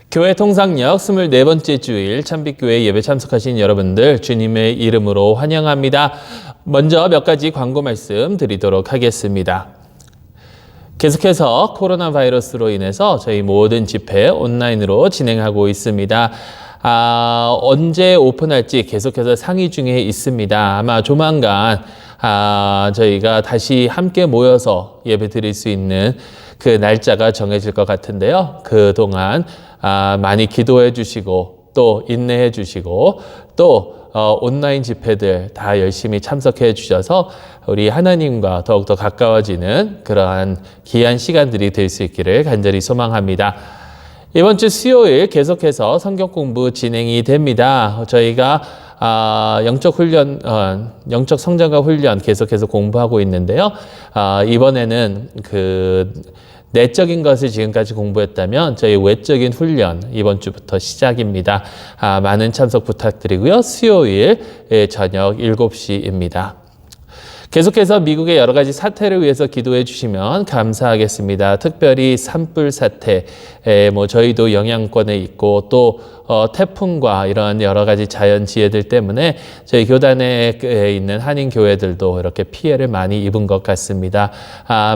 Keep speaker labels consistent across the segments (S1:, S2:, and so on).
S1: 교회 통상역 24번째 주일 참빛교회 예배 참석하신 여러분들 주님의 이름으로 환영합니다. 먼저 몇 가지 광고 말씀 드리도록 하겠습니다. 계속해서 코로나 바이러스로 인해서 저희 모든 집회 온라인으로 진행하고 있습니다. 언제 오픈할지 계속해서 상의 중에 있습니다. 아마 조만간 저희가 다시 함께 모여서 예배 드릴 수 있는 그 날짜가 정해질 것 같은데요. 그동안 많이 기도해 주시고 또 인내해 주시고 또 온라인 집회들 다 열심히 참석해 주셔서 우리 하나님과 더욱더 가까워지는 그러한 귀한 시간들이 될 수 있기를 간절히 소망합니다. 이번 주 수요일 계속해서 성경 공부 진행이 됩니다. 저희가 영적 훈련, 영적 성장과 훈련 계속해서 공부하고 있는데요. 이번에는 내적인 것을 지금까지 공부했다면 저희 외적인 훈련 이번 주부터 시작입니다. 많은 참석 부탁드리고요. 수요일 저녁 7시입니다. 계속해서 미국의 여러 가지 사태를 위해서 기도해 주시면 감사하겠습니다. 특별히 산불 사태, 저희도 영향권에 있고 또 태풍과 이런 여러 가지 자연지혜들 때문에 저희 교단에 있는 한인 교회들도 이렇게 피해를 많이 입은 것 같습니다.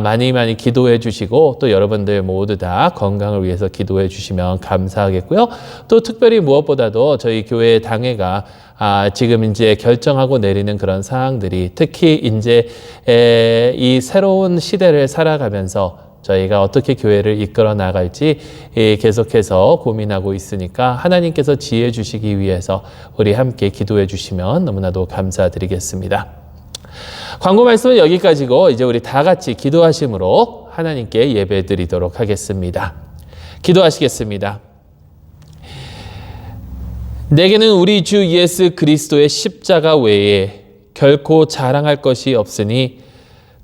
S1: 많이 기도해 주시고 또 여러분들 모두 다 건강을 위해서 기도해 주시면 감사하겠고요. 또 특별히 무엇보다도 저희 교회 당회가 지금 이제 결정하고 내리는 그런 사항들이 특히 이제 이 새로운 시대를 살아가면서 저희가 어떻게 교회를 이끌어 나갈지 계속해서 고민하고 있으니까 하나님께서 지혜 주시기 위해서 우리 함께 기도해 주시면 너무나도 감사드리겠습니다. 광고 말씀은 여기까지고 이제 우리 다 같이 기도하심으로 하나님께 예배 드리도록 하겠습니다. 기도하시겠습니다. 내게는 우리 주 예수 그리스도의 십자가 외에 결코 자랑할 것이 없으니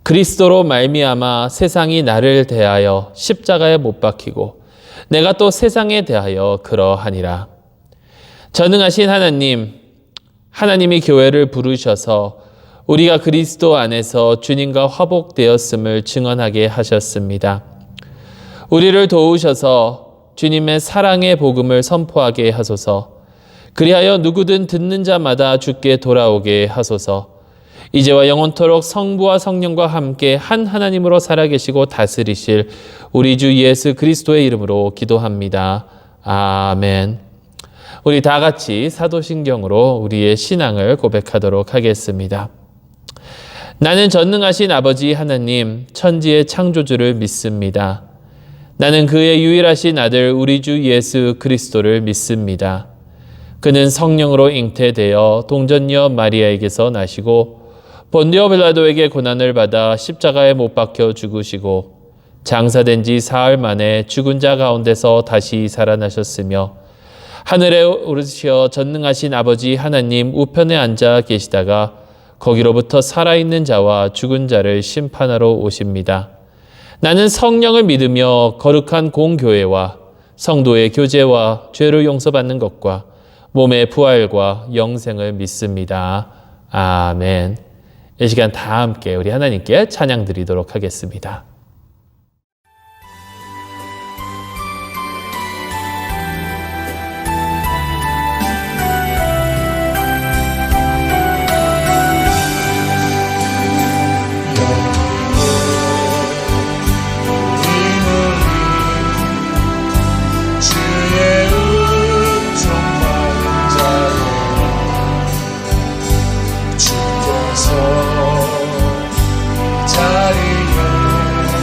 S1: 그리스도로 말미암아 세상이 나를 대하여 십자가에 못 박히고 내가 또 세상에 대하여 그러하니라. 전능하신 하나님, 하나님이 교회를 부르셔서 우리가 그리스도 안에서 주님과 화복되었음을 증언하게 하셨습니다. 우리를 도우셔서 주님의 사랑의 복음을 선포하게 하소서. 그리하여 누구든 듣는 자마다 주께 돌아오게 하소서. 이제와 영원토록 성부와 성령과 함께 한 하나님으로 살아계시고 다스리실 우리 주 예수 그리스도의 이름으로 기도합니다. 아멘. 우리 다 같이 사도신경으로 우리의 신앙을 고백하도록 하겠습니다. 나는 전능하신 아버지 하나님, 천지의 창조주를 믿습니다. 나는 그의 유일하신 아들 우리 주 예수 그리스도를 믿습니다. 그는 성령으로 잉태되어 동전녀 마리아에게서 나시고 본디오 빌라도에게 고난을 받아 십자가에 못 박혀 죽으시고 장사된 지 사흘 만에 죽은 자 가운데서 다시 살아나셨으며 하늘에 오르시어 전능하신 아버지 하나님 우편에 앉아 계시다가 거기로부터 살아있는 자와 죽은 자를 심판하러 오십니다. 나는 성령을 믿으며 거룩한 공교회와 성도의 교제와 죄를 용서받는 것과 몸의 부활과 영생을 믿습니다. 아멘. 이 시간 다 함께 우리 하나님께 찬양 드리도록 하겠습니다.
S2: 자리에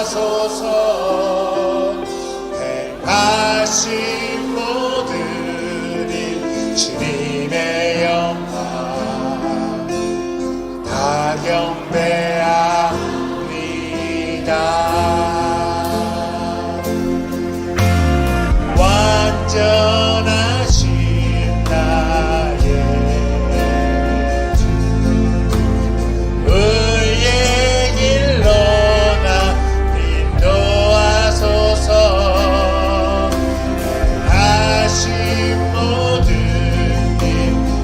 S2: 인도하소서. 행하신 모든 일 주님의 영광 다 경배합니다. 완전하신 나의 의의 길로 나 인도하소서. 하신 모든 일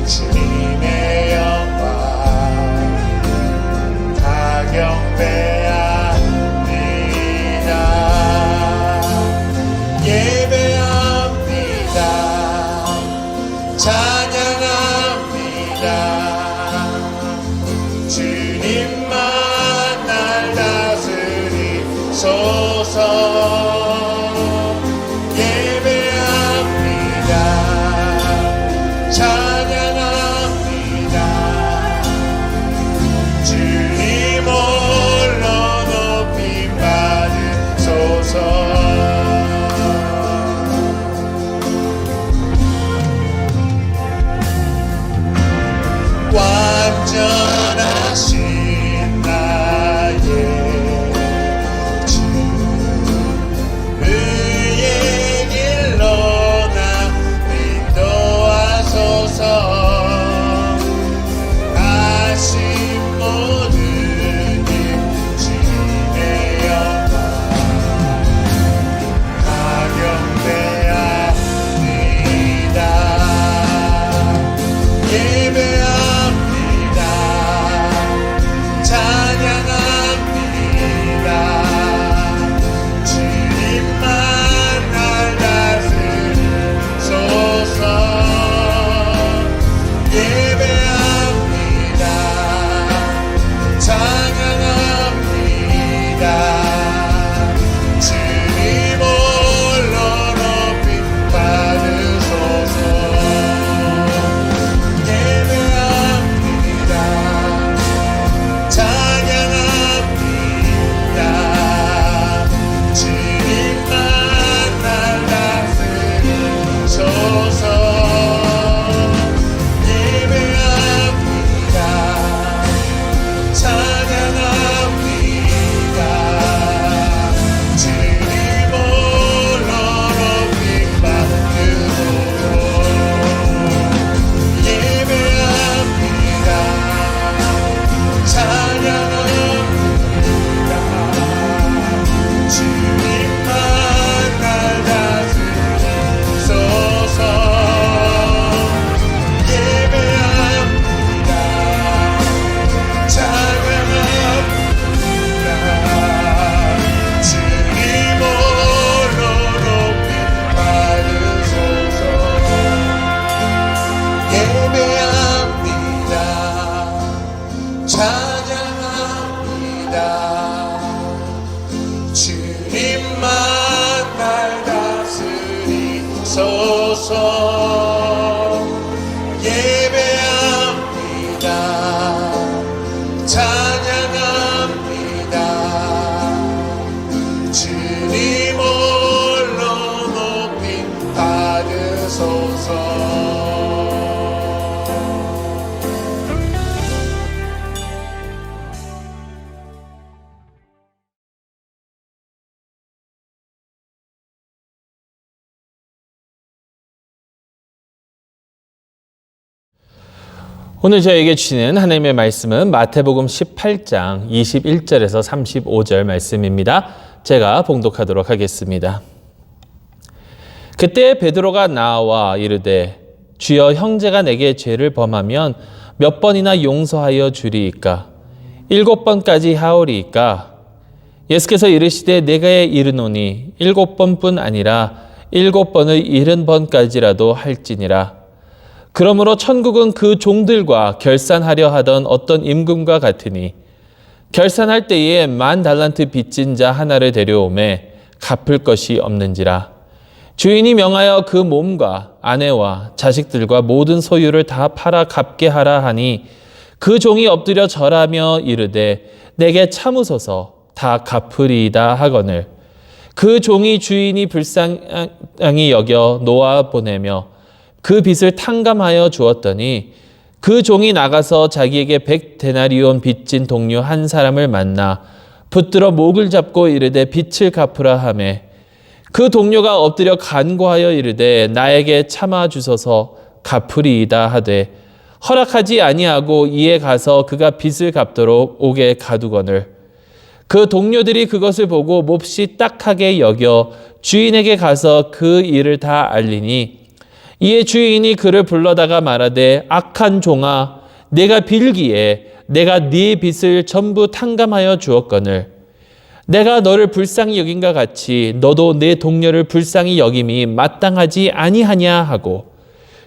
S2: 주님의 영광 다 경배합니다. 예배합니다. 찬양합니다. 주님만 날 다스리소서. 예배합니다. 찬양합니다. 주님 홀로 높임 받으소서. 완전하신 나의 주 의의 길로 나 인도하소서. 하신 모든 일 주님의 영광 다 경배합니다. 예배합니다. 찬양합니다. 주님만 날 다스리소서. 예배합니다. 찬양합니다. 주님 홀로 높임 받으소서. 예배합니다. 찬양합니다. 주님만 날 다스리소서. 예배합니다. 찬양합니다. 주님 홀로 높임 받으소서. 예배합니다. 찬양합니다. 주님만 날 다스리소서. 예배합니다. 찬양합니다. 주님 홀로 높임 받으소서. 예배합니다. 찬양합니다. 주님만 날 다스리소서. 예배합니다. 찬양합니다. 주님 홀로 높임 받으소서.
S1: 오늘 저에게 주시는 하나님의 말씀은 마태복음 18장 21절에서 35절 말씀입니다. 제가 봉독하도록 하겠습니다. 그때 베드로가 나와 이르되 주여 형제가 내게 죄를 범하면 몇 번이나 용서하여 주리이까? 7번까지 하오리이까? 예수께서 이르시되 내가 이르노니 7번뿐 아니라 7번의 70번까지라도 할지니라. 그러므로 천국은 그 종들과 결산하려 하던 어떤 임금과 같으니 결산할 때에 10,000달란트 빚진 자 하나를 데려오매 갚을 것이 없는지라. 주인이 명하여 그 몸과 아내와 자식들과 모든 소유를 다 팔아 갚게 하라 하니 그 종이 엎드려 절하며 이르되 내게 참으소서 다 갚으리이다 하거늘 그 종이 주인이 불쌍히 여겨 놓아 보내며 그 빚을 탕감하여 주었더니 그 종이 나가서 자기에게 100데나리온 빚진 동료 한 사람을 만나 붙들어 목을 잡고 이르되 빚을 갚으라 하매 그 동료가 엎드려 간구하여 이르되 나에게 참아 주소서 갚으리이다 하되 허락하지 아니하고 이에 가서 그가 빚을 갚도록 옥에 가두거늘 그 동료들이 그것을 보고 몹시 딱하게 여겨 주인에게 가서 그 일을 다 알리니 이에 주인이 그를 불러다가 말하되 악한 종아 내가 빌기에 내가 네 빚을 전부 탕감하여 주었거늘 내가 너를 불쌍히 여긴과 같이 너도 내 동료를 불쌍히 여김이 마땅하지 아니하냐 하고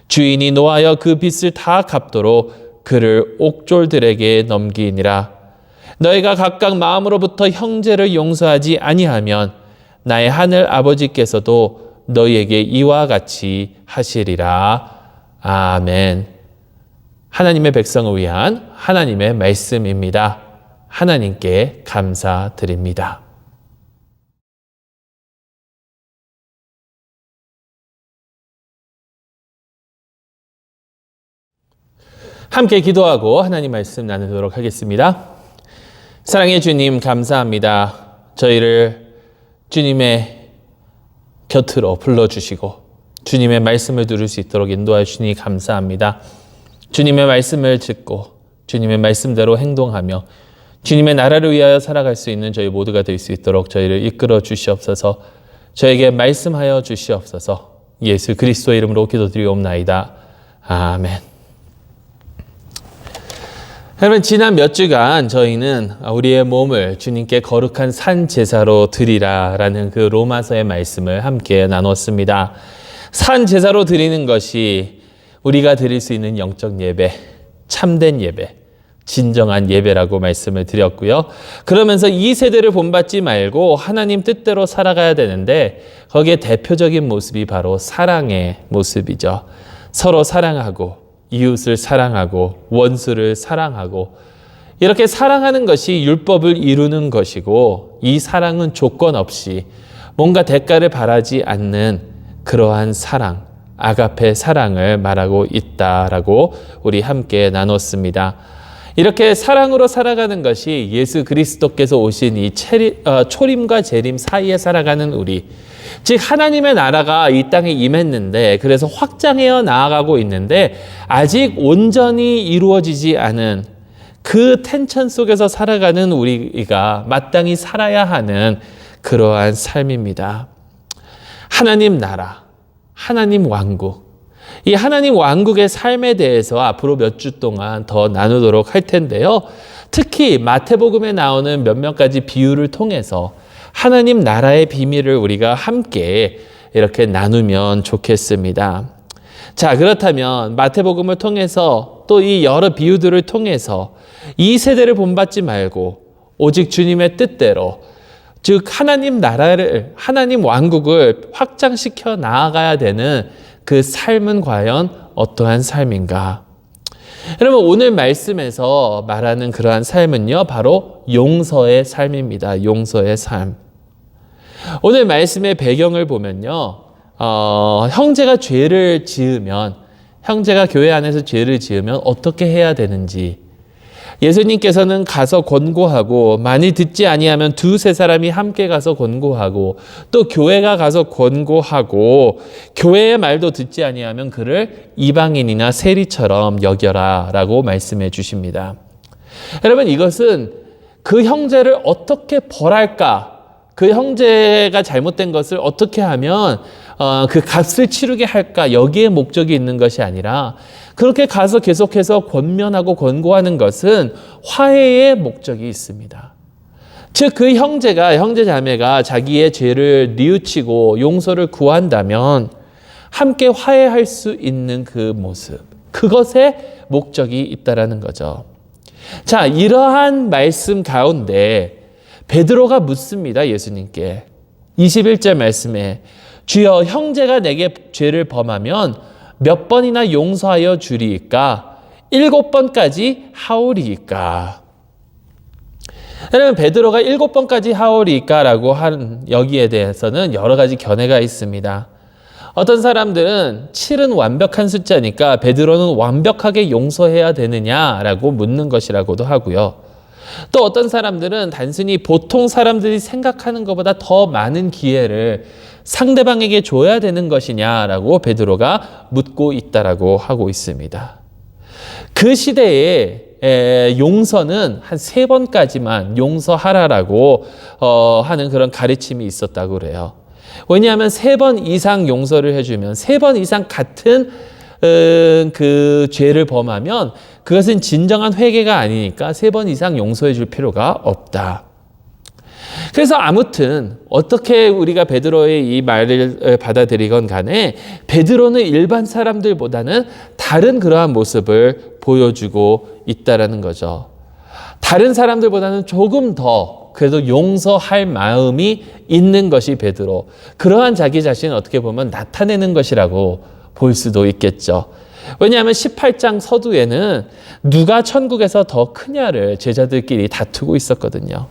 S1: 주인이 노하여 그 빚을 다 갚도록 그를 옥졸들에게 넘기니라. 너희가 각각 마음으로부터 형제를 용서하지 아니하면 나의 하늘 아버지께서도 너희에게 이와 같이 하시리라. 아멘. 하나님의 백성을 위한 하나님의 말씀입니다. 하나님께 감사드립니다. 함께 기도하고 하나님 말씀 나누도록 하겠습니다. 사랑의 주님 감사합니다. 저희를 주님의 곁으로 불러주시고 주님의 말씀을 들을 수 있도록 인도하여 주시니 감사합니다. 주님의 말씀을 듣고 주님의 말씀대로 행동하며 주님의 나라를 위하여 살아갈 수 있는 저희 모두가 될 수 있도록 저희를 이끌어 주시옵소서. 저에게 말씀하여 주시옵소서. 예수 그리스도의 이름으로 기도드리옵나이다. 아멘. 여러분 지난 몇 주간 저희는 우리의 몸을 주님께 거룩한 산 제사로 드리라라는 그 로마서의 말씀을 함께 나눴습니다. 산 제사로 드리는 것이 우리가 드릴 수 있는 영적 예배, 참된 예배, 진정한 예배라고 말씀을 드렸고요. 그러면서 이 세대를 본받지 말고 하나님 뜻대로 살아가야 되는데 거기에 대표적인 모습이 바로 사랑의 모습이죠. 서로 사랑하고 이웃을 사랑하고 원수를 사랑하고 이렇게 사랑하는 것이 율법을 이루는 것이고 이 사랑은 조건 없이 뭔가 대가를 바라지 않는 그러한 사랑, 아가페 사랑을 말하고 있다라고 우리 함께 나눴습니다. 이렇게 사랑으로 살아가는 것이 예수 그리스도께서 오신 이 초림과 재림 사이에 살아가는 우리, 즉 하나님의 나라가 이 땅에 임했는데 그래서 확장해어 나아가고 있는데 아직 온전히 이루어지지 않은 그 텐션 속에서 살아가는 우리가 마땅히 살아야 하는 그러한 삶입니다. 하나님 나라, 하나님 왕국, 이 하나님 왕국의 삶에 대해서 앞으로 몇 주 동안 더 나누도록 할 텐데요. 특히 마태복음에 나오는 몇몇 가지 비유를 통해서 하나님 나라의 비밀을 우리가 함께 이렇게 나누면 좋겠습니다. 자, 그렇다면 마태복음을 통해서 또 이 여러 비유들을 통해서 이 세대를 본받지 말고 오직 주님의 뜻대로, 즉 하나님 나라를, 하나님 왕국을 확장시켜 나아가야 되는 그 삶은 과연 어떠한 삶인가? 여러분 오늘 말씀에서 말하는 그러한 삶은요 바로 용서의 삶입니다. 용서의 삶. 오늘 말씀의 배경을 보면요 형제가 죄를 지으면, 형제가 교회 안에서 죄를 지으면 어떻게 해야 되는지 예수님께서는 가서 권고하고 만일 듣지 아니하면 두세 사람이 함께 가서 권고하고 또 교회가 가서 권고하고 교회의 말도 듣지 아니하면 그를 이방인이나 세리처럼 여겨라 라고 말씀해 주십니다. 여러분 이것은 그 형제를 어떻게 벌할까, 그 형제가 잘못된 것을 어떻게 하면 그 값을 치르게 할까, 여기에 목적이 있는 것이 아니라 그렇게 가서 계속해서 권면하고 권고하는 것은 화해의 목적이 있습니다. 즉 그 형제 자매가 자기의 죄를 뉘우치고 용서를 구한다면 함께 화해할 수 있는 그 모습, 그것에 목적이 있다라는 거죠. 자, 이러한 말씀 가운데 베드로가 묻습니다. 예수님께 21절 말씀에 주여 형제가 내게 죄를 범하면 몇 번이나 용서하여 주리이까? 7번까지 하오리이까? 여러분, 베드로가 7번까지 하오리까라고 한 여기에 대해서는 여러 가지 견해가 있습니다. 어떤 사람들은 7은 완벽한 숫자니까 베드로는 완벽하게 용서해야 되느냐라고 묻는 것이라고도 하고요. 또 어떤 사람들은 단순히 보통 사람들이 생각하는 것보다 더 많은 기회를 상대방에게 줘야 되는 것이냐라고 베드로가 묻고 있다라고 하고 있습니다. 그 시대에 용서는 한 3번까지만 용서하라라고 하는 그런 가르침이 있었다고 그래요. 왜냐하면 3번 이상 용서를 해주면 3번 이상 같은 그 죄를 범하면 그것은 진정한 회개가 아니니까 3번 이상 용서해 줄 필요가 없다. 그래서 아무튼 어떻게 우리가 베드로의 이 말을 받아들이건 간에 베드로는 일반 사람들보다는 다른 그러한 모습을 보여주고 있다라는 거죠. 다른 사람들보다는 조금 더 그래도 용서할 마음이 있는 것이 베드로. 그러한 자기 자신을 어떻게 보면 나타내는 것이라고 볼 수도 있겠죠. 왜냐하면 18장 서두에는 누가 천국에서 더 크냐를 제자들끼리 다투고 있었거든요.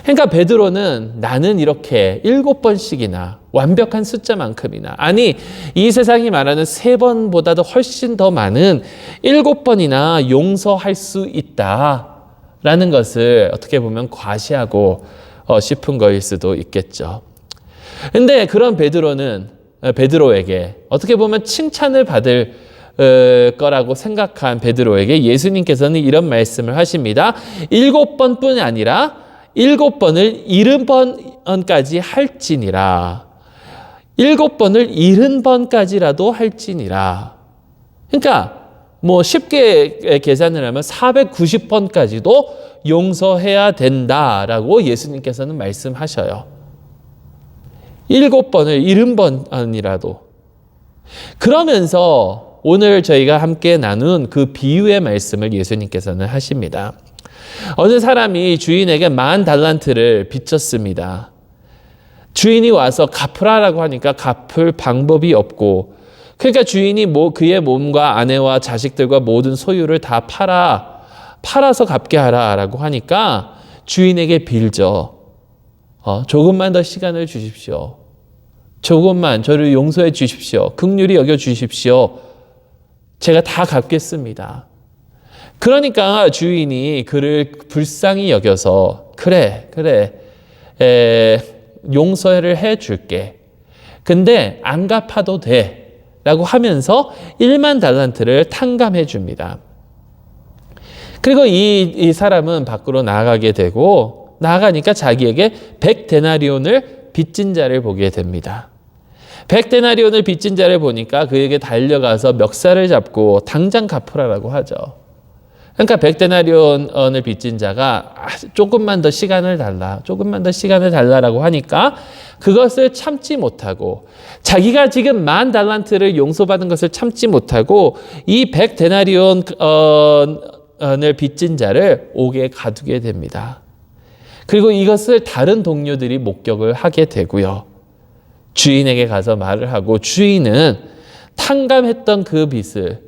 S1: 그러니까 베드로는 나는 이렇게 7번씩이나 완벽한 숫자만큼이나, 아니 이 세상이 말하는 3번보다도 훨씬 더 많은 7번이나 용서할 수 있다라는 것을 어떻게 보면 과시하고 싶은 거일 수도 있겠죠. 근데 그런 베드로에게 어떻게 보면 칭찬을 받을 거라고 생각한 베드로에게 예수님께서는 이런 말씀을 하십니다. 7번뿐이 아니라 7번을 70번까지 할지니라. 7번을 70번까지라도 할지니라. 그러니까 뭐 쉽게 계산을 하면 490번까지도 용서해야 된다라고 예수님께서는 말씀하셔요. 7번을 70번이라도. 그러면서 오늘 저희가 함께 나눈 그 비유의 말씀을 예수님께서는 하십니다. 어느 사람이 주인에게 10,000달란트를 빚졌습니다. 주인이 와서 갚으라라고 하니까 갚을 방법이 없고, 그러니까 주인이 그의 몸과 아내와 자식들과 모든 소유를 다 팔아서 갚게 하라라고 하니까 주인에게 빌죠. 조금만 더 시간을 주십시오. 조금만 저를 용서해 주십시오. 긍휼히 여겨 주십시오. 제가 다 갚겠습니다. 그러니까 주인이 그를 불쌍히 여겨서 그래 용서를 해줄게. 근데 안 갚아도 돼 라고 하면서 10,000달란트를 탕감해 줍니다. 그리고 이 사람은 밖으로 나가게 되고, 나가니까 자기에게 100데나리온을 빚진 자를 보게 됩니다. 100데나리온을 빚진 자를 보니까 그에게 달려가서 멱살을 잡고 당장 갚으라라고 하죠. 그러니까 100데나리온을 빚진 자가 조금만 더 시간을 달라라고 하니까 그것을 참지 못하고, 자기가 지금 10,000달란트를 용서받은 것을 참지 못하고 이 100데나리온을 빚진 자를 옥에 가두게 됩니다. 그리고 이것을 다른 동료들이 목격을 하게 되고요. 주인에게 가서 말을 하고, 주인은 탕감했던 그 빚을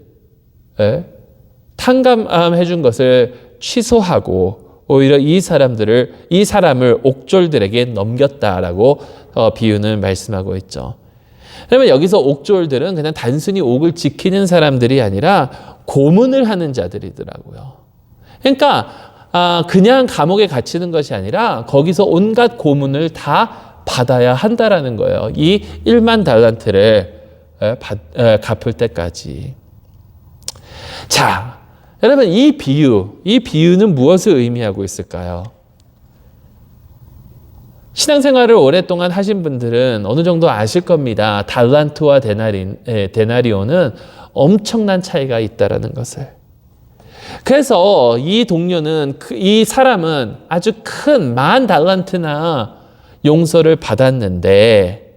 S1: 탕감해 준 것을 취소하고 오히려 이 사람을 옥졸들에게 넘겼다라고 비유는 말씀하고 있죠. 그러면 여기서 옥졸들은 그냥 단순히 옥을 지키는 사람들이 아니라 고문을 하는 자들이더라고요. 그러니까 그냥 감옥에 갇히는 것이 아니라 거기서 온갖 고문을 다 받아야 한다라는 거예요. 이 10,000달란트를 갚을 때까지. 자, 여러분, 이 비유는 무엇을 의미하고 있을까요? 신앙생활을 오랫동안 하신 분들은 어느 정도 아실 겁니다. 달란트와 데나리온은 엄청난 차이가 있다라는 것을. 그래서 이 사람은 아주 큰 10,000달란트나 용서를 받았는데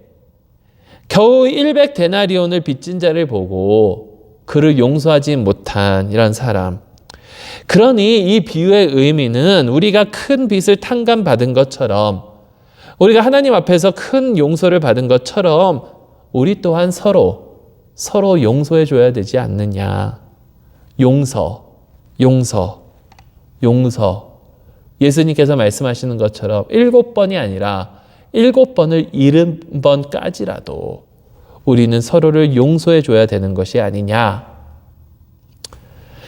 S1: 겨우 100데나리온을 빚진 자를 보고 그를 용서하지 못한 이런 사람. 그러니 이 비유의 의미는 우리가 큰 빚을 탕감받은 것처럼, 우리가 하나님 앞에서 큰 용서를 받은 것처럼 우리 또한 서로 용서해 줘야 되지 않느냐. 용서. 예수님께서 말씀하시는 것처럼 7번이 아니라 7번을 70번까지라도 우리는 서로를 용서해 줘야 되는 것이 아니냐.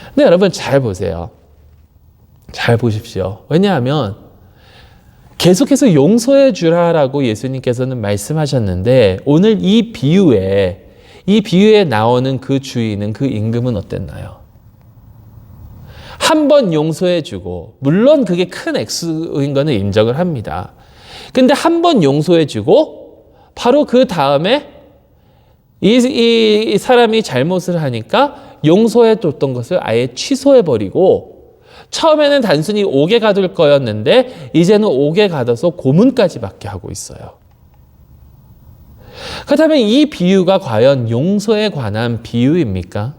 S1: 근데 여러분 잘 보세요. 잘 보십시오. 왜냐하면 계속해서 용서해 주라라고 예수님께서는 말씀하셨는데 오늘 이 비유에 나오는 그 주인은, 그 임금은 어땠나요? 한 번 용서해 주고, 물론 그게 큰 액수인 거는 인정을 합니다. 근데 한 번 용서해 주고 바로 그 다음에 이 사람이 잘못을 하니까 용서해 줬던 것을 아예 취소해 버리고, 처음에는 단순히 옥에 가둘 거였는데 이제는 옥에 가둬서 고문까지 받게 하고 있어요. 그렇다면 이 비유가 과연 용서에 관한 비유입니까?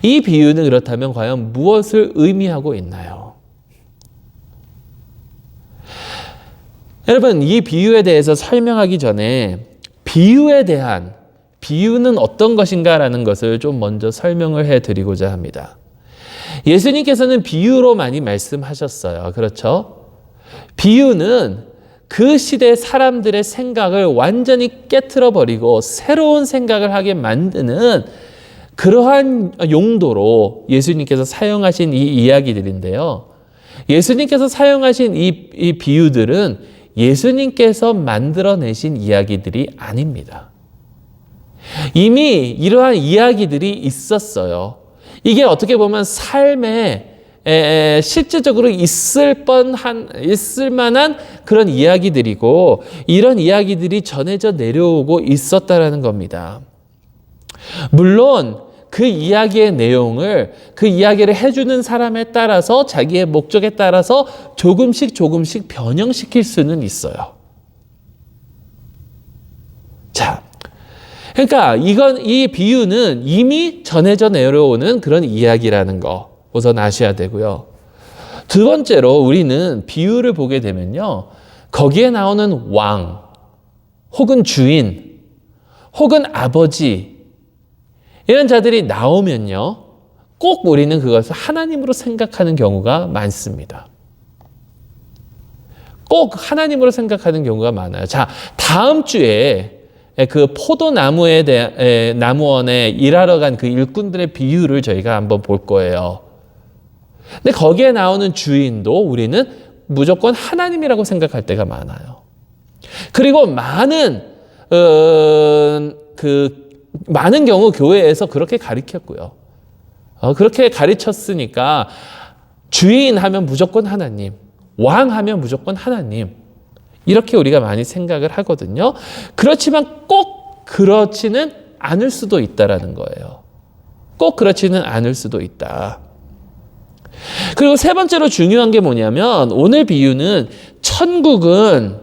S1: 이 비유는 그렇다면 과연 무엇을 의미하고 있나요? 여러분, 이 비유에 대해서 설명하기 전에 비유는 어떤 것인가라는 것을 좀 먼저 설명을 해드리고자 합니다. 예수님께서는 비유로 많이 말씀하셨어요. 그렇죠? 비유는 그 시대 사람들의 생각을 완전히 깨트려 버리고 새로운 생각을 하게 만드는 그러한 용도로 예수님께서 사용하신 이 이야기들인데요. 예수님께서 사용하신 이 비유들은 예수님께서 만들어내신 이야기들이 아닙니다. 이미 이러한 이야기들이 있었어요. 이게 어떻게 보면 삶에 실제적으로 있을 만한 그런 이야기들이고, 이런 이야기들이 전해져 내려오고 있었다라는 겁니다. 물론 그 이야기의 내용을, 그 이야기를 해주는 사람에 따라서, 자기의 목적에 따라서 조금씩 변형시킬 수는 있어요. 자, 그러니까 이 비유는 이미 전해져 내려오는 그런 이야기라는 거 우선 아셔야 되고요. 두 번째로 우리는 비유를 보게 되면요, 거기에 나오는 왕 혹은 주인 혹은 아버지, 이런 자들이 나오면요, 꼭 우리는 그것을 하나님으로 생각하는 경우가 많습니다. 꼭 하나님으로 생각하는 경우가 많아요. 자, 다음 주에 그 포도나무에 대한 나무원에 일하러 간 그 일꾼들의 비유를 저희가 한번 볼 거예요. 근데 거기에 나오는 주인도 우리는 무조건 하나님이라고 생각할 때가 많아요. 그리고 많은 경우 교회에서 그렇게 가르쳤고요. 그렇게 가르쳤으니까 주인 하면 무조건 하나님, 왕 하면 무조건 하나님, 이렇게 우리가 많이 생각을 하거든요. 그렇지만 꼭 그렇지는 않을 수도 있다라는 거예요. 꼭 그렇지는 않을 수도 있다. 그리고 세 번째로 중요한 게 뭐냐면, 오늘 비유는 천국은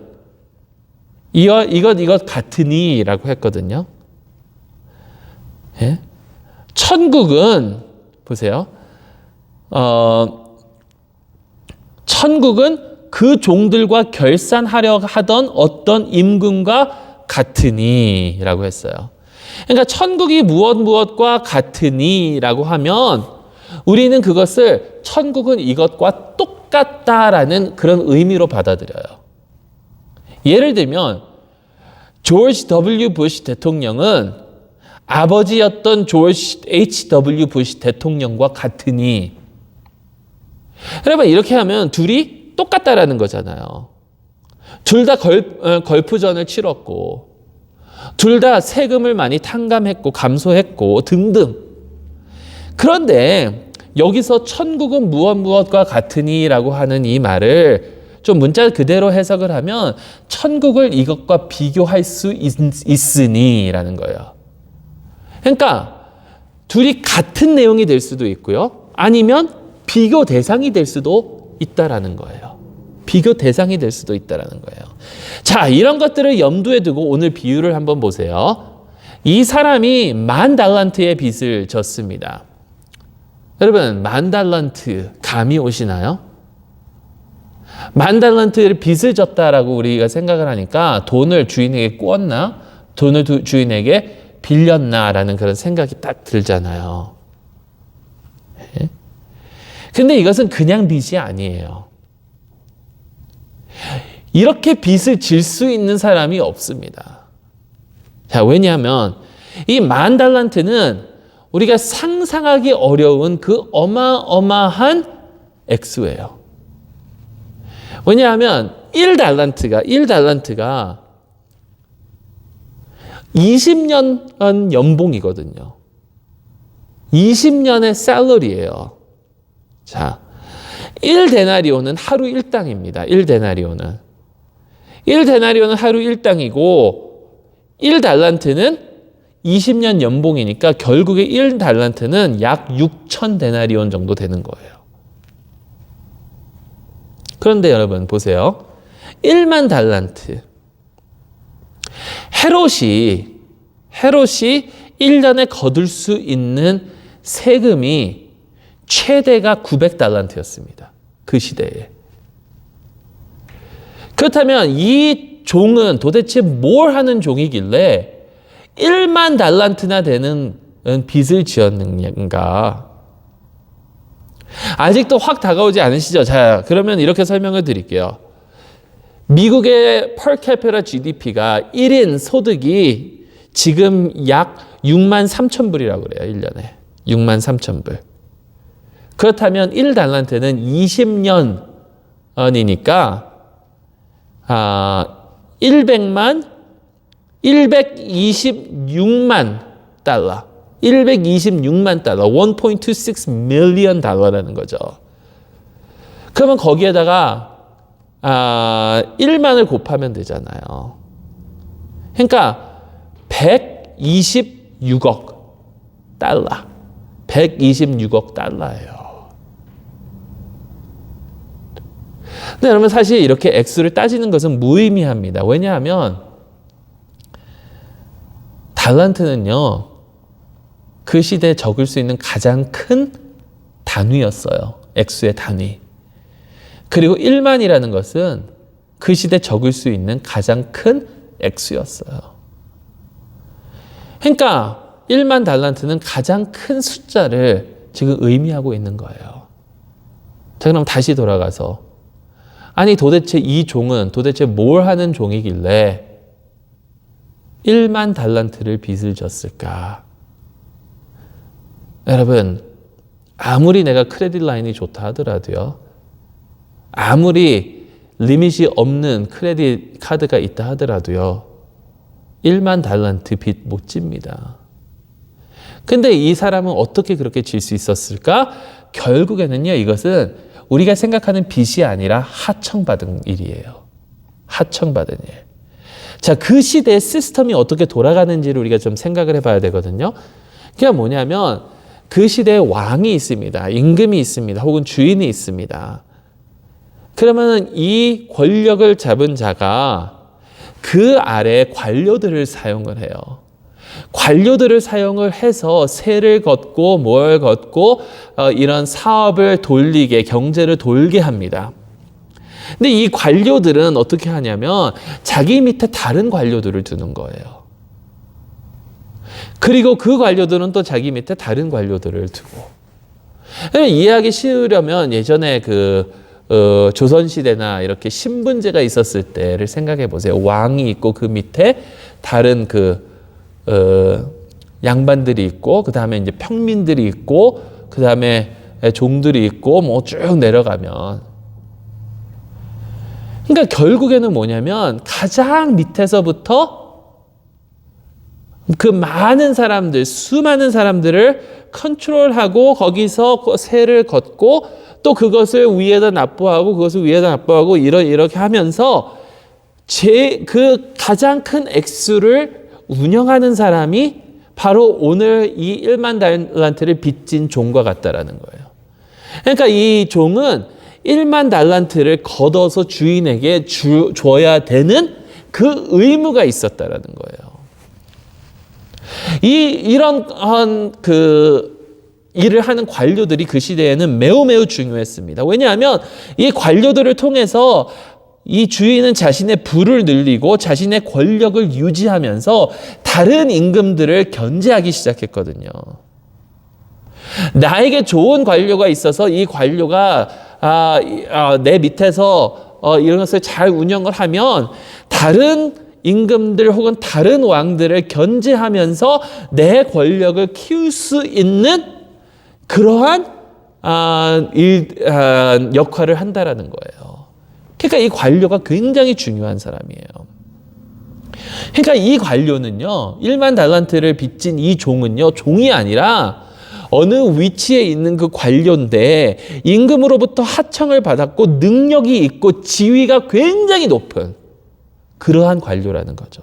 S1: 이것 같으니라고 했거든요. 예? 천국은 보세요. 천국은 그 종들과 결산하려 하던 어떤 임금과 같으니라고 했어요. 그러니까 천국이 무엇과 같으니라고 하면 우리는 그것을 천국은 이것과 똑같다라는 그런 의미로 받아들여요. 예를 들면 조지 W. 부시 대통령은 아버지였던 조지 H.W. 부시 대통령과 같으니, 여러분 이렇게 하면 둘이 똑같다라는 거잖아요. 둘 다 걸프전을 치렀고, 둘 다 세금을 많이 탕감했고 감소했고 등등. 그런데 여기서 천국은 무엇과 같으니라고 하는 이 말을 좀 문자 그대로 해석을 하면 천국을 이것과 비교할 수 있으니라는 거예요. 그러니까 둘이 같은 내용이 될 수도 있고요, 아니면 비교 대상이 될 수도 있다라는 거예요. 비교 대상이 될 수도 있다라는 거예요. 자, 이런 것들을 염두에 두고 오늘 비유를 한번 보세요. 이 사람이 10,000달란트의 빚을 졌습니다. 여러분, 10,000달란트 감이 오시나요? 10,000달란트를 빚을 졌다라고 우리가 생각을 하니까 돈을 주인에게 꾸었나? 돈을 주인에게 빌렸나라는 그런 생각이 딱 들잖아요. 근데 이것은 그냥 빚이 아니에요. 이렇게 빚을 질 수 있는 사람이 없습니다. 자, 왜냐하면 이 10,000달란트는 우리가 상상하기 어려운 그 어마어마한 액수예요. 왜냐하면 1달란트가 20년 연봉이거든요. 20년의 샐러리예요. 자, 1데나리온은 하루 1당입니다. 1데나리온은 하루 1당이고 1달란트는 20년 연봉이니까 결국에 1달란트는 약 6,000데나리온 정도 되는 거예요. 그런데 여러분 보세요. 1만 달란트. 헤롯이 1년에 거둘 수 있는 세금이 최대가 900달란트였습니다. 그 시대에. 그렇다면 이 종은 도대체 뭘 하는 종이길래 1만 달란트나 되는 빚을 지었는가? 아직도 확 다가오지 않으시죠? 자, 그러면 이렇게 설명을 드릴게요. 미국의 per capita GDP가 1인 소득이 지금 약 6만 3천 불이라고 그래요. 1년에. 6만 3천 불. 그렇다면 1달란트는 20년이니까 126만 달러. 126만 달러. 1.26 million 달러라는 거죠. 그러면 거기에다가 1만을 곱하면 되잖아요. 그러니까 126억 달러. 126억 달러예요. 근데 여러분 사실 이렇게 액수를 따지는 것은 무의미합니다. 왜냐하면 달란트는요, 그 시대에 적을 수 있는 가장 큰 단위였어요. 액수의 단위. 그리고 1만이라는 것은 그 시대에 적을 수 있는 가장 큰 액수였어요. 그러니까 1만 달란트는 가장 큰 숫자를 지금 의미하고 있는 거예요. 자, 그럼 다시 돌아가서 아니 도대체 이 종은 도대체 뭘 하는 종이길래 1만 달란트를 빚을 졌을까? 여러분, 아무리 내가 크레딧 라인이 좋다 하더라도요, 아무리 리밋이 없는 크레딧 카드가 있다 하더라도요, 1만 달란트 빚 못 집니다. 근데 이 사람은 어떻게 그렇게 질 수 있었을까? 결국에는요, 이것은 우리가 생각하는 빚이 아니라 하청받은 일이에요. 하청받은 일. 자, 그 시대의 시스템이 어떻게 돌아가는지를 우리가 좀 생각을 해봐야 되거든요. 그게 뭐냐면 그 시대에 왕이 있습니다. 임금이 있습니다. 혹은 주인이 있습니다. 그러면 이 권력을 잡은 자가 그 아래 관료들을 사용을 해요. 관료들을 사용을 해서 세를 걷고 뭘 걷고 이런 사업을 돌리게, 경제를 돌게 합니다. 근데 이 관료들은 어떻게 하냐면 자기 밑에 다른 관료들을 두는 거예요. 그리고 그 관료들은 또 자기 밑에 다른 관료들을 두고. 이해하기 쉬우려면 예전에 조선시대나 이렇게 신분제가 있었을 때를 생각해 보세요. 왕이 있고 그 밑에 다른 양반들이 있고, 그 다음에 이제 평민들이 있고, 그 다음에 종들이 있고, 뭐 쭉 내려가면. 그러니까 결국에는 뭐냐면 가장 밑에서부터 그 많은 사람들, 수많은 사람들을 컨트롤하고 거기서 세를 걷고 또 그것을 위에다 납부하고 그것을 위에다 납부하고 이렇게 하면서 그 가장 큰 액수를 운영하는 사람이 바로 오늘 이 1만 달란트를 빚진 종과 같다라는 거예요. 그러니까 이 종은 1만 달란트를 걷어서 주인에게 줘야 되는 그 의무가 있었다라는 거예요. 이런 일을 하는 관료들이 그 시대에는 매우 중요했습니다. 왜냐하면 이 관료들을 통해서 이 주인은 자신의 부를 늘리고 자신의 권력을 유지하면서 다른 임금들을 견제하기 시작했거든요. 나에게 좋은 관료가 있어서 이 관료가 내 밑에서 이런 것을 잘 운영을 하면 다른 임금들 혹은 다른 왕들을 견제하면서 내 권력을 키울 수 있는 그러한 역할을 한다라는 거예요. 그러니까 이 관료가 굉장히 중요한 사람이에요. 그러니까 이 관료는요, 1만 달란트를 빚진 이 종은요, 종이 아니라 어느 위치에 있는 그 관료인데 임금으로부터 하청을 받았고 능력이 있고 지위가 굉장히 높은 그러한 관료라는 거죠.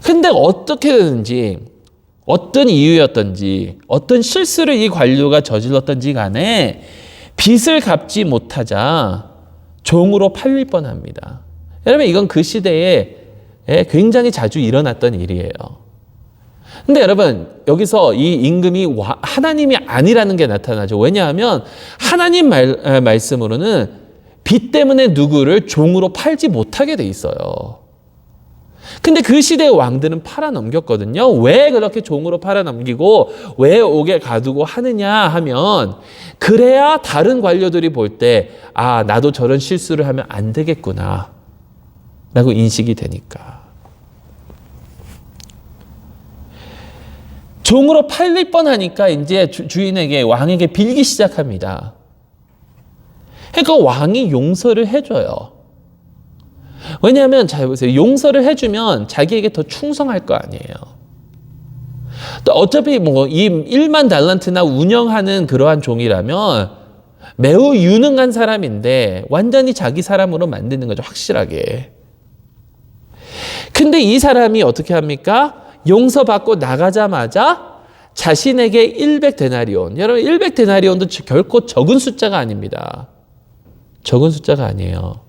S1: 근데 어떻게 되는지, 어떤 이유였던지, 어떤 실수를 이 관료가 저질렀던지 간에 빚을 갚지 못하자 종으로 팔릴 뻔합니다. 여러분, 이건 그 시대에 굉장히 자주 일어났던 일이에요. 근데 여러분, 여기서 이 임금이 하나님이 아니라는 게 나타나죠. 왜냐하면 하나님 말씀으로는 빚 때문에 누구를 종으로 팔지 못하게 돼 있어요. 근데 그 시대의 왕들은 팔아넘겼거든요. 왜 그렇게 종으로 팔아넘기고 왜 옥에 가두고 하느냐 하면, 그래야 다른 관료들이 볼 때 나도 저런 실수를 하면 안 되겠구나 라고 인식이 되니까. 종으로 팔릴 뻔하니까 이제 주인에게, 왕에게 빌기 시작합니다. 그러니까 왕이 용서를 해줘요. 왜냐하면 잘 보세요. 용서를 해주면 자기에게 더 충성할 거 아니에요. 또 어차피 뭐 이 1만 달란트나 운영하는 그러한 종이라면 매우 유능한 사람인데 완전히 자기 사람으로 만드는 거죠. 확실하게. 근데 이 사람이 어떻게 합니까? 용서받고 나가자마자 자신에게 100데나리온. 여러분, 100데나리온도 결코 적은 숫자가 아닙니다. 적은 숫자가 아니에요.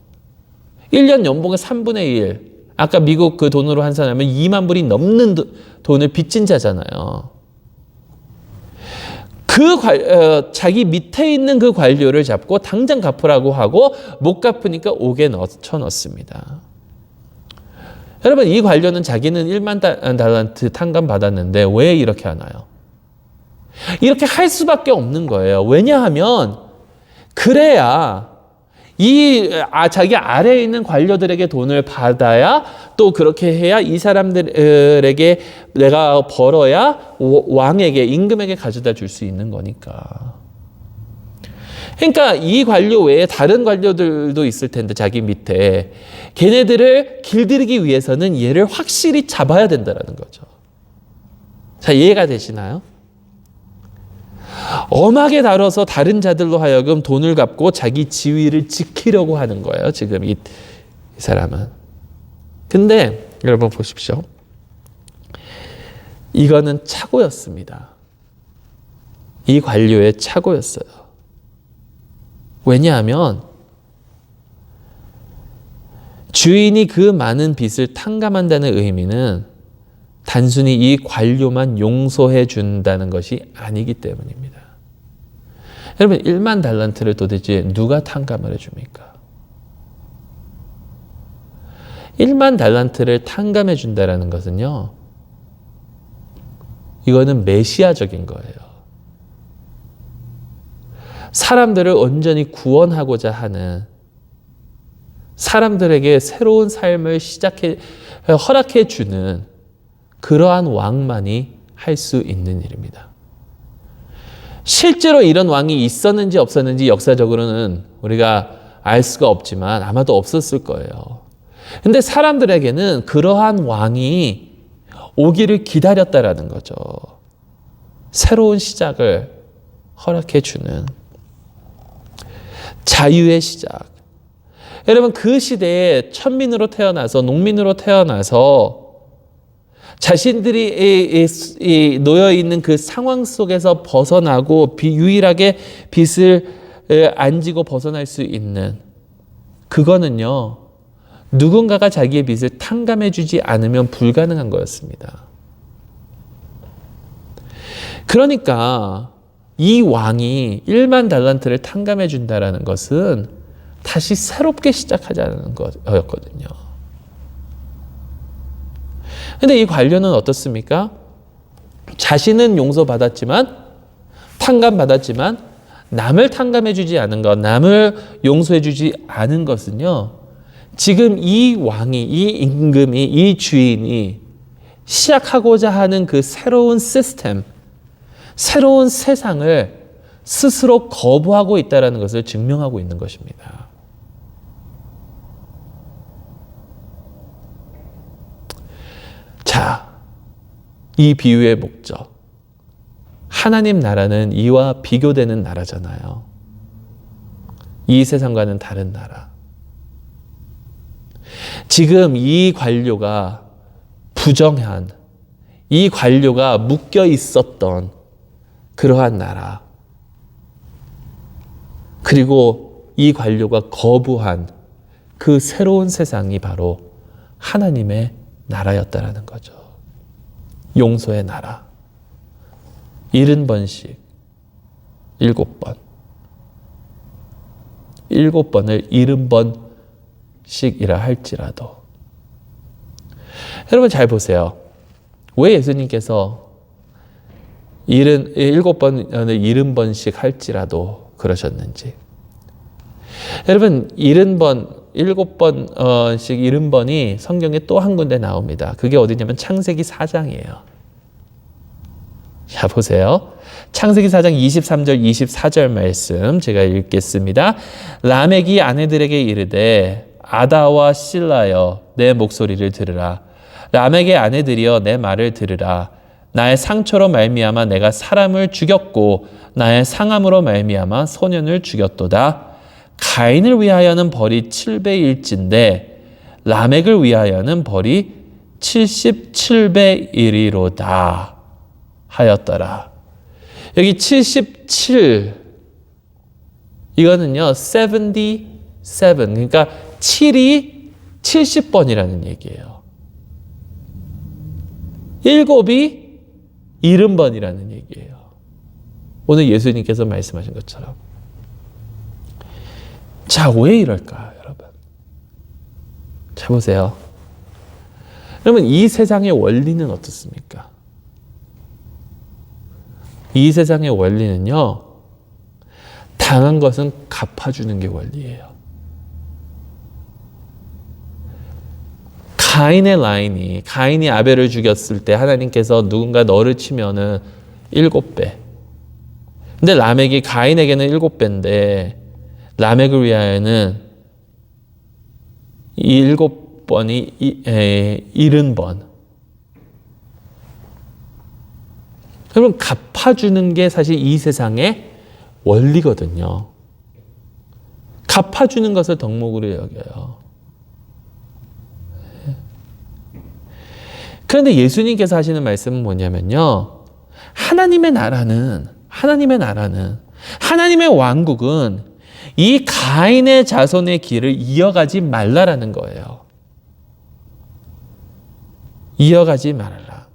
S1: 1년 연봉의 3분의 1. 아까 미국 그 돈으로 환산하면 2만 불이 넘는 돈을 빚진 자잖아요. 자기 밑에 있는 그 관료를 잡고 당장 갚으라고 하고 못 갚으니까 옥에 쳐넣습니다. 여러분, 이 관료는 자기는 1만 달란트 탕감 받았는데 왜 이렇게 하나요? 이렇게 할 수밖에 없는 거예요. 왜냐하면 그래야 자기 아래에 있는 관료들에게 돈을 받아야, 또 그렇게 해야 이 사람들에게 내가 벌어야 왕에게, 임금에게 가져다 줄 수 있는 거니까. 그러니까 이 관료 외에 다른 관료들도 있을 텐데 자기 밑에, 걔네들을 길들이기 위해서는 얘를 확실히 잡아야 된다는 거죠. 자, 이해가 되시나요? 엄하게 다뤄서 다른 자들로 하여금 돈을 갚고 자기 지위를 지키려고 하는 거예요. 지금 이 사람은. 근데 여러분 보십시오. 이거는 착오였습니다. 이 관료의 착오였어요. 왜냐하면 주인이 그 많은 빚을 탕감한다는 의미는 단순히 이 관료만 용서해 준다는 것이 아니기 때문입니다. 여러분, 1만 달란트를 도대체 누가 탕감을 해줍니까? 1만 달란트를 탕감해 준다는 것은요, 이거는 메시아적인 거예요. 사람들을 온전히 구원하고자 하는, 사람들에게 새로운 삶을 허락해 주는 그러한 왕만이 할 수 있는 일입니다. 실제로 이런 왕이 있었는지 없었는지 역사적으로는 우리가 알 수가 없지만 아마도 없었을 거예요. 근데 사람들에게는 그러한 왕이 오기를 기다렸다라는 거죠. 새로운 시작을 허락해 주는 자유의 시작. 여러분, 그 시대에 천민으로 태어나서, 농민으로 태어나서 자신들이 놓여 있는 그 상황 속에서 벗어나고 유일하게 빚을 안 지고 벗어날 수 있는, 그거는요, 누군가가 자기의 빚을 탕감해 주지 않으면 불가능한 거였습니다. 그러니까 이 왕이 1만 달란트를 탕감해 준다라는 것은 다시 새롭게 시작하자는 거였거든요. 근데 이 관료는 어떻습니까? 자신은 용서받았지만, 탕감받았지만, 남을 탕감해주지 않은 것, 남을 용서해주지 않은 것은요, 지금 이 왕이, 이 임금이, 이 주인이 시작하고자 하는 그 새로운 시스템, 새로운 세상을 스스로 거부하고 있다는 것을 증명하고 있는 것입니다. 자, 이 비유의 목적. 하나님 나라는 이와 비교되는 나라잖아요. 이 세상과는 다른 나라. 지금 이 관료가 부정한, 이 관료가 묶여 있었던 그러한 나라. 그리고 이 관료가 거부한 그 새로운 세상이 바로 하나님의 나라였다라는 거죠. 용서의 나라. 70번씩 7번. 7번을 70번씩이라 할지라도. 여러분 잘 보세요. 왜 예수님께서 7번을 70번씩 할지라도 그러셨는지. 여러분 70번, 7번씩 70번이 성경에 또 한 군데 나옵니다. 그게 어디냐면 창세기 4장이에요. 자, 보세요. 창세기 4장 23절, 24절 말씀 제가 읽겠습니다. 라멕이 아내들에게 이르되 아다와 실라여 내 목소리를 들으라. 라멕의 아내들이여 내 말을 들으라. 나의 상처로 말미암아 내가 사람을 죽였고 나의 상함으로 말미암아 소년을 죽였도다. 가인을 위하여는 벌이 7배일진데 라멕을 위하여는 벌이 77배이리로다 하였더라. 여기 77 이거는요 77 그러니까 7이 70번이라는 얘기예요. 7이 70번이라는 얘기예요. 오늘 예수님께서 말씀하신 것처럼. 자, 왜 이럴까, 여러분? 자, 보세요. 여러분, 이 세상의 원리는 어떻습니까? 이 세상의 원리는요, 당한 것은 갚아주는 게 원리예요. 가인의 라인이, 가인이 아벨을 죽였을 때 하나님께서 누군가 너를 치면은 7배. 근데 라멕이 가인에게는 7배인데, 라멕을 위하여는 이 7번이 70번. 여러분, 갚아주는 게 사실 이 세상의 원리거든요. 갚아주는 것을 덕목으로 여겨요. 그런데 예수님께서 하시는 말씀은 뭐냐면요. 하나님의 나라는, 하나님의 왕국은 이 가인의 자손의 길을 이어가지 말라라는 거예요. 이어가지 말라.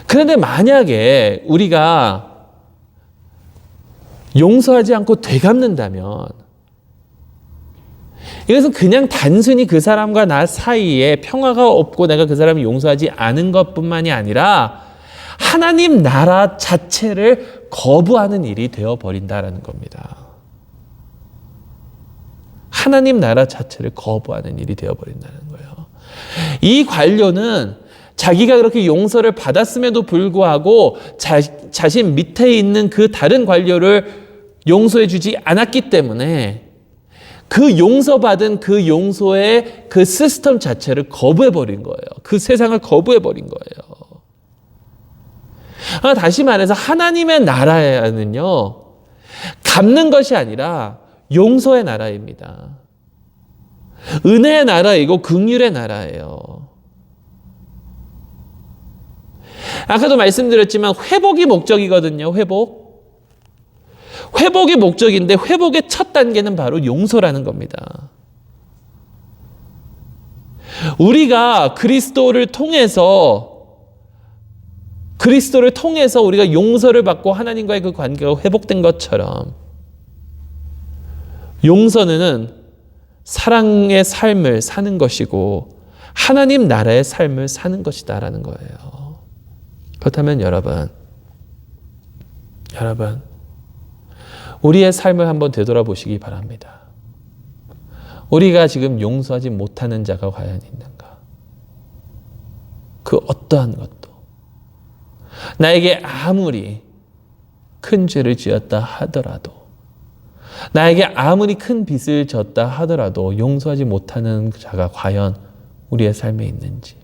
S1: 그런데 만약에 우리가 용서하지 않고 되갚는다면 이것은 그냥 단순히 그 사람과 나 사이에 평화가 없고 내가 그 사람을 용서하지 않은 것뿐만이 아니라 하나님 나라 자체를 거부하는 일이 되어버린다라는 겁니다. 하나님 나라 자체를 거부하는 일이 되어버린다는 거예요. 이 관료는 자기가 그렇게 용서를 받았음에도 불구하고 자신 밑에 있는 그 다른 관료를 용서해주지 않았기 때문에 그 용서받은 그 용서의 그 시스템 자체를 거부해버린 거예요. 그 세상을 거부해버린 거예요. 다시 말해서 하나님의 나라는요, 갚는 것이 아니라 용서의 나라입니다. 은혜의 나라이고 긍휼의 나라예요. 아까도 말씀드렸지만 회복이 목적이거든요. 회복이 목적인데 회복의 첫 단계는 바로 용서라는 겁니다. 우리가 그리스도를 통해서 우리가 용서를 받고 하나님과의 그 관계가 회복된 것처럼 용서는 사랑의 삶을 사는 것이고 하나님 나라의 삶을 사는 것이다라는 거예요. 그렇다면 여러분 우리의 삶을 한번 되돌아보시기 바랍니다. 우리가 지금 용서하지 못하는 자가 과연 있는가? 그 어떠한 것도 나에게 아무리 큰 죄를 지었다 하더라도, 나에게 아무리 큰 빚을 졌다 하더라도 용서하지 못하는 자가 과연 우리의 삶에 있는지.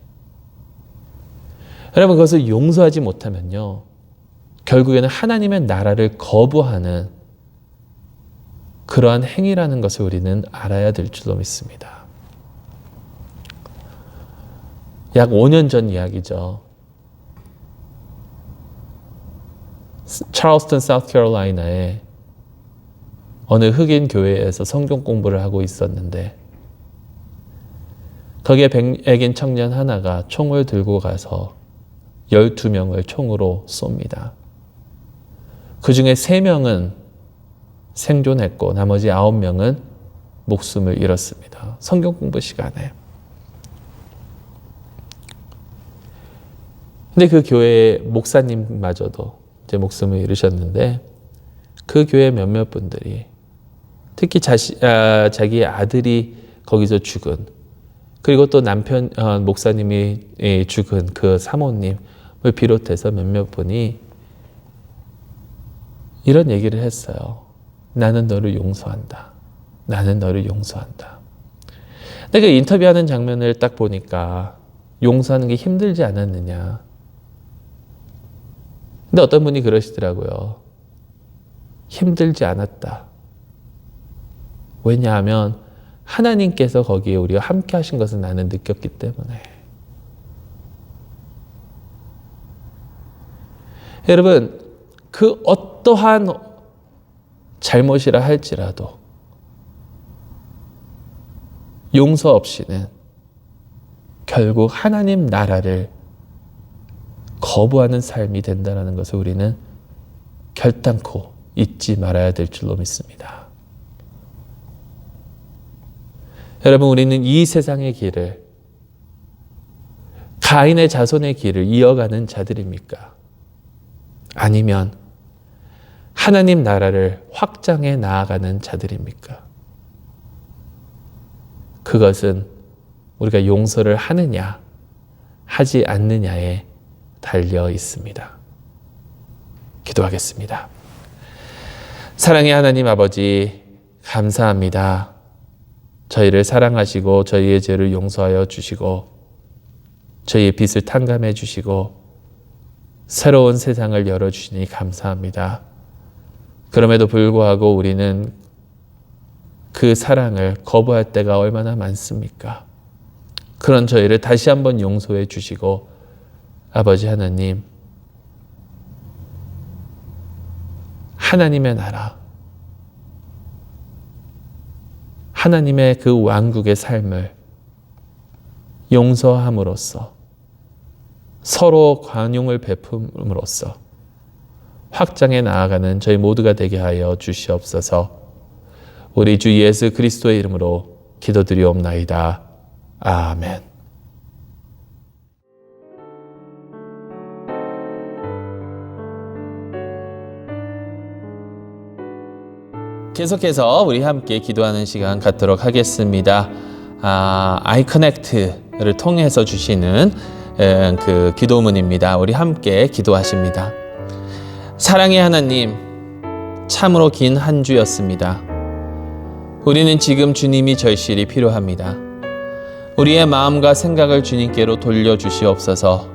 S1: 여러분, 그것을 용서하지 못하면요, 결국에는 하나님의 나라를 거부하는 그러한 행위라는 것을 우리는 알아야 될 줄로 믿습니다. 약 5년 전 이야기죠. 찰스턴, 사우스캐롤라이나에 어느 흑인 교회에서 성경 공부를 하고 있었는데, 거기에 백인 청년 하나가 총을 들고 가서 12명을 총으로 쏩니다. 그 중에 3명은 생존했고 나머지 9명은 목숨을 잃었습니다. 성경 공부 시간에. 근데 그 교회의 목사님마저도 이제 목숨을 잃으셨는데, 그 교회 몇몇 분들이, 특히 자기의 아들이 거기서 죽은, 그리고 또 남편 목사님이 죽은 그 사모님을 비롯해서 몇몇 분이 이런 얘기를 했어요. 나는 너를 용서한다. 나는 너를 용서한다. 근데 그 인터뷰하는 장면을 딱 보니까 용서하는 게 힘들지 않았느냐. 근데 어떤 분이 그러시더라고요. 힘들지 않았다. 왜냐하면 하나님께서 거기에 우리와 함께 하신 것을 나는 느꼈기 때문에. 여러분, 그 어떠한 잘못이라 할지라도 용서 없이는 결국 하나님 나라를 거부하는 삶이 된다는 것을 우리는 결단코 잊지 말아야 될 줄로 믿습니다. 여러분, 우리는 이 세상의 길을, 가인의 자손의 길을 이어가는 자들입니까? 아니면 하나님 나라를 확장해 나아가는 자들입니까? 그것은 우리가 용서를 하느냐, 하지 않느냐에 달려 있습니다. 기도하겠습니다. 사랑의 하나님 아버지, 감사합니다. 저희를 사랑하시고 저희의 죄를 용서하여 주시고 저희의 빚을 탕감해 주시고 새로운 세상을 열어주시니 감사합니다. 그럼에도 불구하고 우리는 그 사랑을 거부할 때가 얼마나 많습니까? 그런 저희를 다시 한번 용서해 주시고, 아버지 하나님, 하나님의 나라, 하나님의 그 왕국의 삶을 용서함으로써, 서로 관용을 베품으로써 확장해 나아가는 저희 모두가 되게 하여 주시옵소서. 우리 주 예수 그리스도의 이름으로 기도드리옵나이다. 아멘. 계속해서 우리 함께 기도하는 시간 갖도록 하겠습니다. 아이커넥트를 통해서 주시는 그 기도문입니다. 우리 함께 기도하십니다. 사랑의 하나님, 참으로 긴 한 주였습니다. 우리는 지금 주님이 절실히 필요합니다. 우리의 마음과 생각을 주님께로 돌려주시옵소서.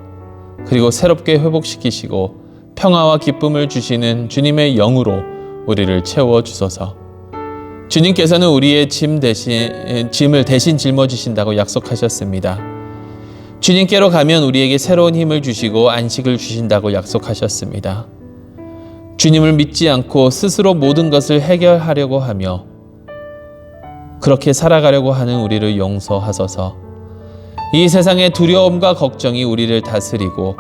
S1: 그리고 새롭게 회복시키시고 평화와 기쁨을 주시는 주님의 영으로 우리를 채워주소서. 주님께서는 우리의 짐을 대신 짊어지신다고 약속하셨습니다. 주님께로 가면 우리에게 새로운 힘을 주시고 안식을 주신다고 약속하셨습니다. 주님을 믿지 않고 스스로 모든 것을 해결하려고 하며 그렇게 살아가려고 하는 우리를 용서하소서. 이 세상의 두려움과 걱정이 우리를 다스리고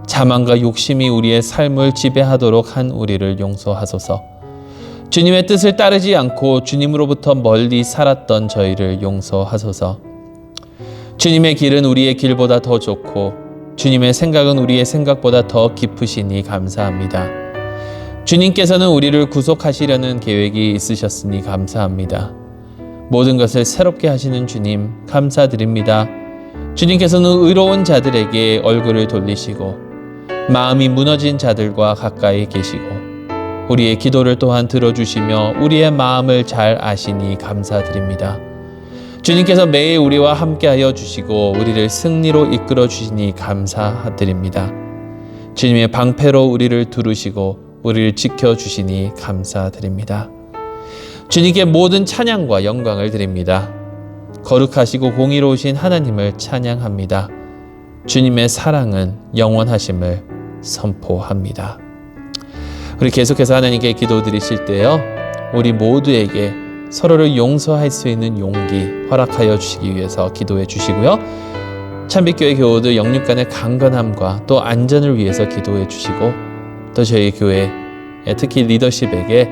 S1: 자만과 욕심이 우리의 삶을 지배하도록 한 우리를 용서하소서. 주님의 뜻을 따르지 않고 주님으로부터 멀리 살았던 저희를 용서하소서. 주님의 길은 우리의 길보다 더 좋고 주님의 생각은 우리의 생각보다 더 깊으시니 감사합니다. 주님께서는 우리를 구속하시려는 계획이 있으셨으니 감사합니다. 모든 것을 새롭게 하시는 주님 감사드립니다. 주님께서는 의로운 자들에게 얼굴을 돌리시고 마음이 무너진 자들과 가까이 계시고 우리의 기도를 또한 들어주시며 우리의 마음을 잘 아시니 감사드립니다. 주님께서 매일 우리와 함께하여 주시고 우리를 승리로 이끌어 주시니 감사드립니다. 주님의 방패로 우리를 두르시고 우리를 지켜주시니 감사드립니다. 주님께 모든 찬양과 영광을 드립니다. 거룩하시고 공의로우신 하나님을 찬양합니다. 주님의 사랑은 영원하심을 선포합니다. 우리 계속해서 하나님께 기도 드리실 때요, 우리 모두에게 서로를 용서할 수 있는 용기 허락하여 주시기 위해서 기도해 주시고요. 참빛교회 교우들 영육 간의 강건함과 또 안전을 위해서 기도해 주시고, 또 저희 교회 특히 리더십에게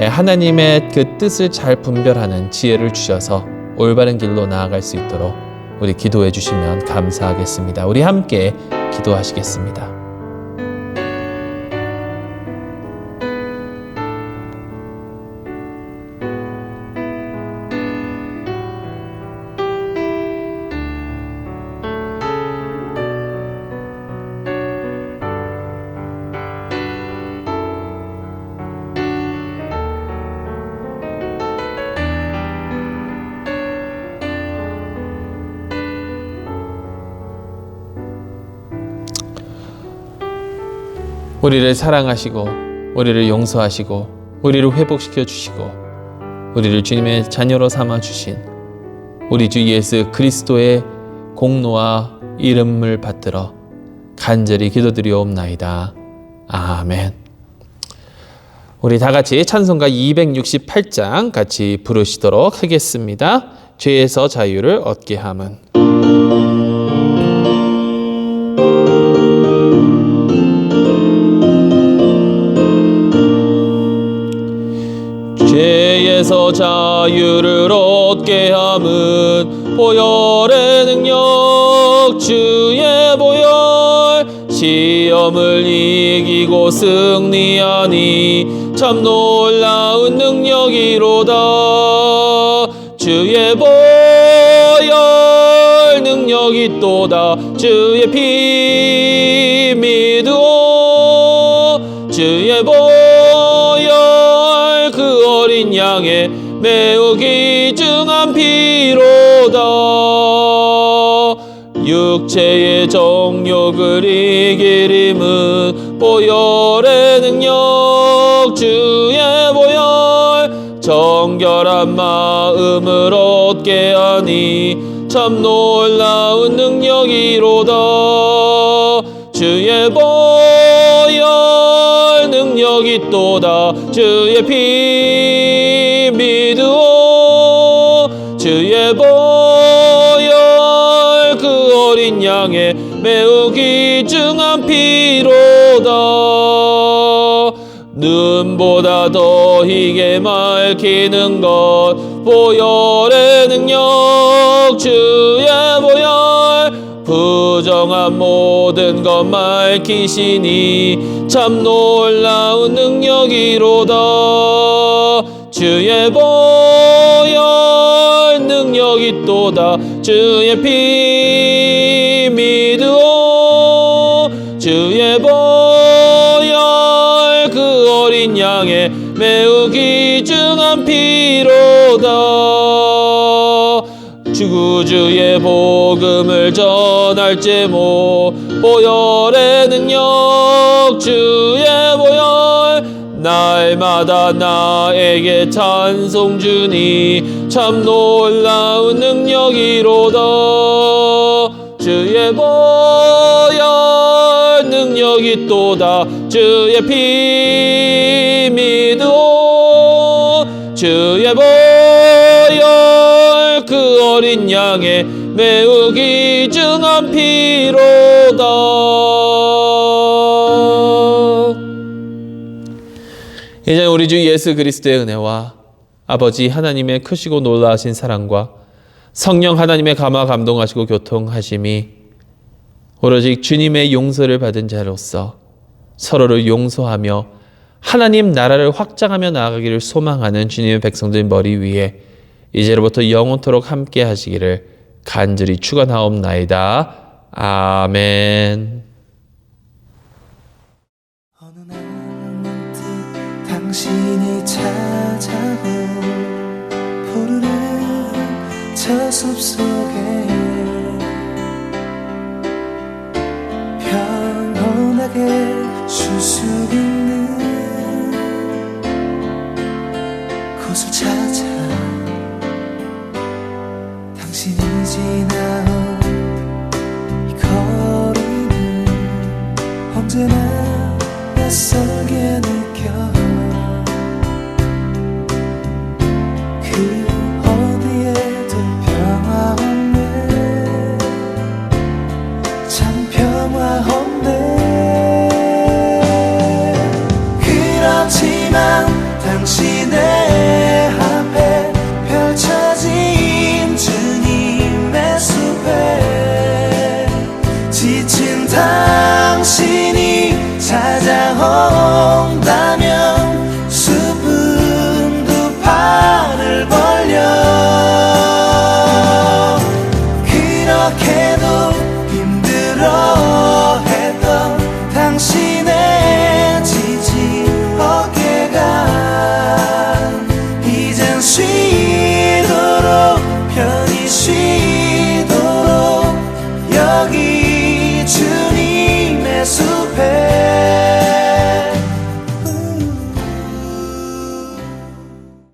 S1: 하나님의 그 뜻을 잘 분별하는 지혜를 주셔서 올바른 길로 나아갈 수 있도록 우리 기도해 주시면 감사하겠습니다. 우리 함께 기도하시겠습니다. 우리를 사랑하시고 우리를 용서하시고 우리를 회복시켜 주시고 우리를 주님의 자녀로 삼아 주신 우리 주 예수 그리스도의 공로와 이름을 받들어 간절히 기도드리옵나이다. 아멘. 우리 다 같이 찬송가 268장 같이 부르시도록 하겠습니다. 죄에서 자유를 얻게 함은. 죄에서 자유를 얻게 함은 보혈의 능력 주의 보혈 시험을 이기고 승리하니 참 놀라운 능력이로다. 주의 보혈 능력이 또다. 주의 피 믿으오. 주의 보혈 그 어린 양의 매우 귀중한 피로다. 육체의 정욕을 이기림은 보혈의 능력 주의 보혈 정결한 마음을 얻게 하니 참 놀라운 능력이로다. 주의 보혈 능력이 또다. 주의 피 믿으오. 주의 보혈 그 어린 양의 매우 귀중한 피로다. 눈보다 더 희게 맑히는 것 보혈의 능력 주의 보혈 부정한 모든 것 맑히시니 참 놀라운 능력이로다. 주의 보혈 능력이 또다. 주의 피 믿으오. 주의 보혈 그 어린 양의 매우 귀중한 피로다. 구주의 복음을 전할 제목 보혈의 능력 주의 보혈 날마다 나에게 찬송 주니 참 놀라운 능력이로다. 주의 보혈 능력이 또다. 주의 피 믿으오. 주의 보혈 그 어린 양의 매우 귀중한 피로다. 이제 우리 주 예수 그리스도의 은혜와 아버지 하나님의 크시고 놀라우신 사랑과 성령 하나님의 감화 감동하시고 교통하심이 오로지 주님의 용서를 받은 자로서 서로를 용서하며 하나님 나라를 확장하며 나아가기를 소망하는 주님의 백성들 머리 위에 이제로부터 영원토록 함께 하시기를 간절히 축원하옵나이다. 아멘.
S3: 어느 날 문득 당신이 찾아온 푸르른 저 숲속에 평온하게 쉴 수 있는 곳을 찾아 당신이 지나온 이 거리는 언제나 낯선